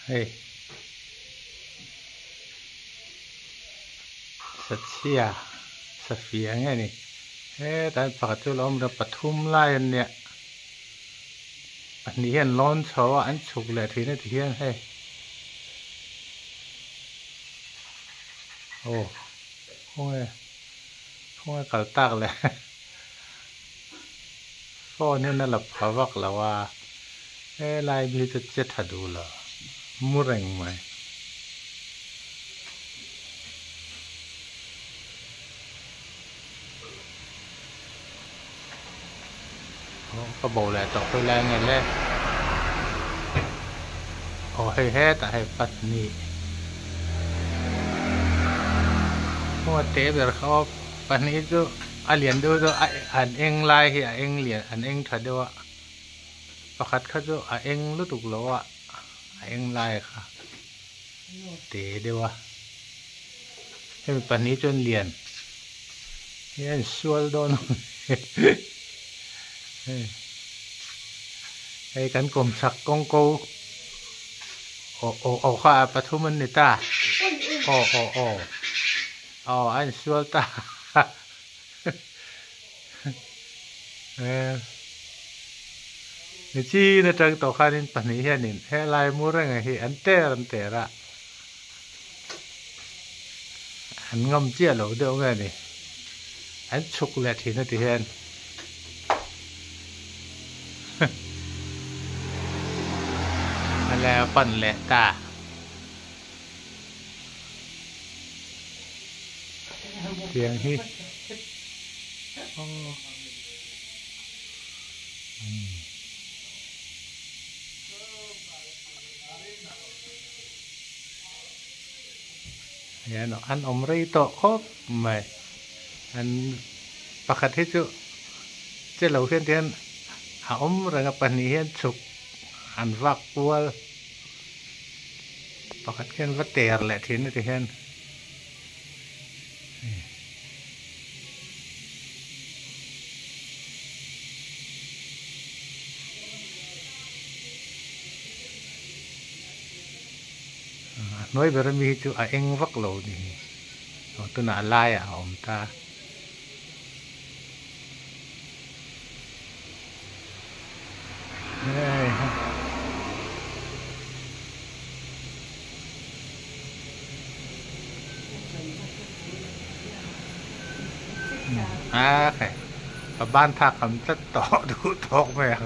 Hey, Satya, Safia nghe nè. Ê, tại phát cho lắm là bắt thum lại nè. Anh hiện lon cho anh chụp lại thì nó thì hiện hey. Ồ, không ai cởi tạc lại. Phone nên là phá vắc là wa. Ê, lại bị chết chết thật đủ là. Mua rành mày. Có bầu lại tộc tôi lên ngày lên. Ồ, hay hết tại hay bắt nị. Không tế bây giờ khó bắt nị chứ. Alien đâu chứ anh em lại thì anh em liền anh em thật đâu ạ. Và khát khát chứ anh em lúc tục lỗ ạ. Anh em lại khá. Tế đâu ạ. Thế mình bắt nị chân liền. Thế anh xuân đâu nó. Hey, kan kom sak kong ko. Kha pathuman ni ta. Anh sual ta. Ni chi na tang to khanin pani hianin he lai murang hi an te ra. An ngam chia lo deu nge ni. An chuk le thi na ti hen. Là phần lẻ tả tiếng hi ya nó ăn ống rây to khóc mày ăn bạc hết chứ chứ lâu phiên tiền ống rồi ngập pani hiên chụp ăn vạc cua bạc hết hiên vắt tèr lại thiên thì hiên nói về mi chú anh vắt lầu nè tôi nã lai ông ta cái ban thạc cầm tất tỏ đủ tóc mẹ